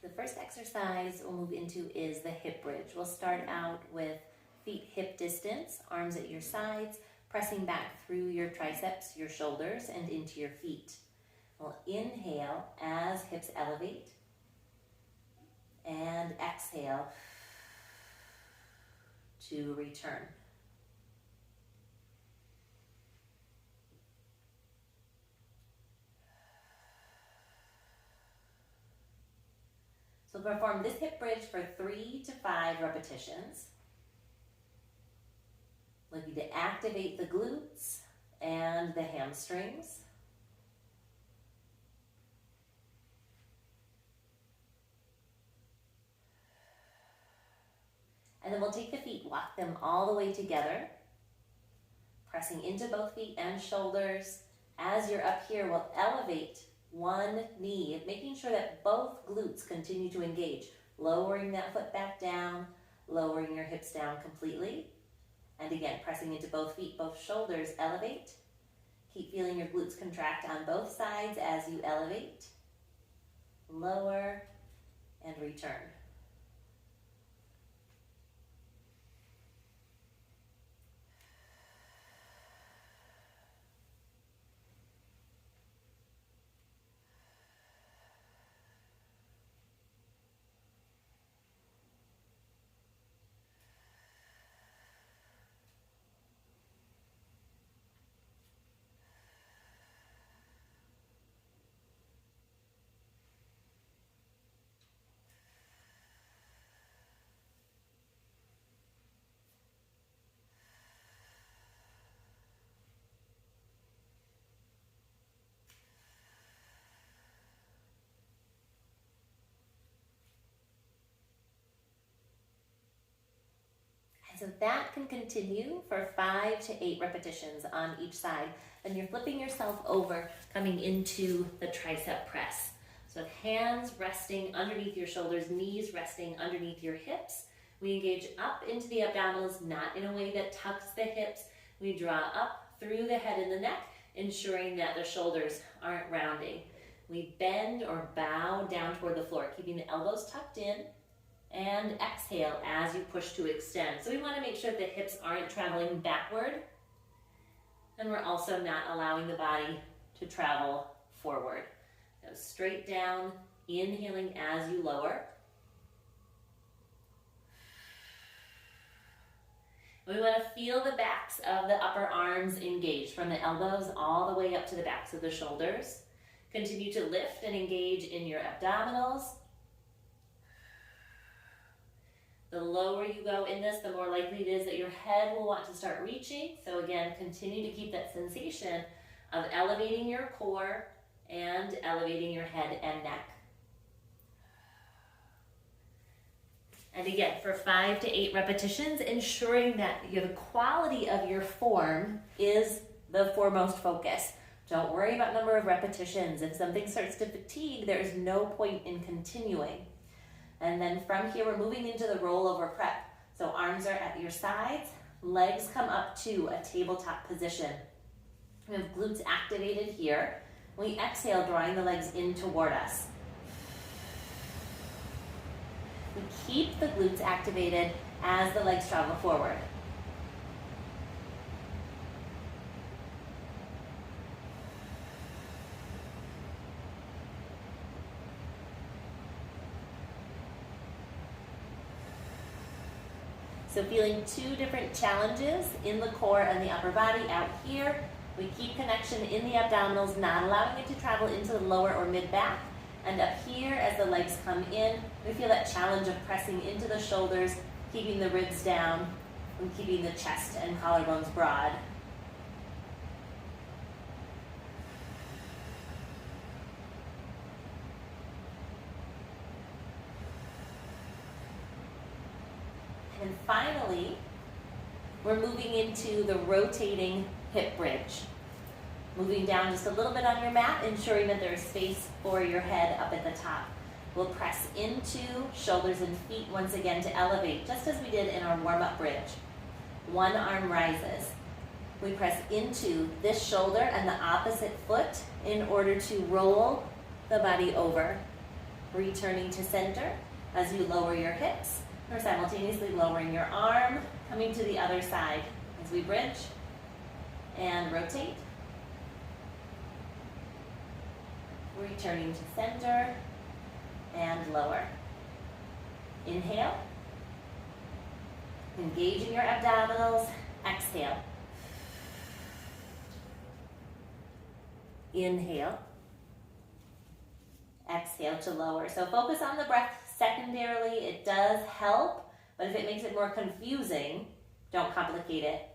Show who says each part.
Speaker 1: The first exercise we'll move into is the hip bridge. We'll start out with feet hip distance, arms at your sides, pressing back through your triceps, your shoulders, and into your feet. We'll inhale as hips elevate, and exhale to return. So perform this hip bridge for 3 to 5 repetitions. Looking to activate the glutes and the hamstrings. And then we'll take the feet, walk them all the way together, pressing into both feet and shoulders. As you're up here, we'll elevate one knee, making sure that both glutes continue to engage, lowering that foot back down, lowering your hips down completely. And again, pressing into both feet, both shoulders, elevate. Keep feeling your glutes contract on both sides as you elevate, lower, and return. So that can continue for 5 to 8 repetitions on each side. Then you're flipping yourself over, coming into the tricep press. So hands resting underneath your shoulders, knees resting underneath your hips. We engage up into the abdominals, not in a way that tucks the hips. We draw up through the head and the neck, ensuring that the shoulders aren't rounding. We bend or bow down toward the floor, keeping the elbows tucked in. And exhale as you push to extend. So we want to make sure that the hips aren't traveling backward, and we're also not allowing the body to travel forward. Go straight down, inhaling as you lower. We want to feel the backs of the upper arms engaged from the elbows all the way up to the backs of the shoulders. Continue to lift and engage in your abdominals. The lower you go in this, the more likely it is that your head will want to start reaching. So again, continue to keep that sensation of elevating your core and elevating your head and neck. And again, for 5 to 8 repetitions, ensuring that the quality of your form is the foremost focus. Don't worry about number of repetitions. If something starts to fatigue, there is no point in continuing. And then from here, we're moving into the rollover prep. So arms are at your sides, legs come up to a tabletop position. We have glutes activated here. We exhale, drawing the legs in toward us. We keep the glutes activated as the legs travel forward. So feeling 2 different challenges in the core and the upper body. Out here, we keep connection in the abdominals, not allowing it to travel into the lower or mid back. And up here, as the legs come in, we feel that challenge of pressing into the shoulders, keeping the ribs down, and keeping the chest and collarbones broad. And finally, we're moving into the rotating hip bridge. Moving down just a little bit on your mat, ensuring that there's space for your head up at the top. We'll press into shoulders and feet once again to elevate, just as we did in our warm-up bridge. One arm rises. We press into this shoulder and the opposite foot in order to roll the body over. Returning to center as you lower your hips, or simultaneously lowering your arm, coming to the other side as we bridge and rotate. Returning to center and lower. Inhale. Engaging your abdominals. Exhale. Inhale. Exhale to lower. So focus on the breath secondarily. It does help, but if it makes it more confusing, don't complicate it.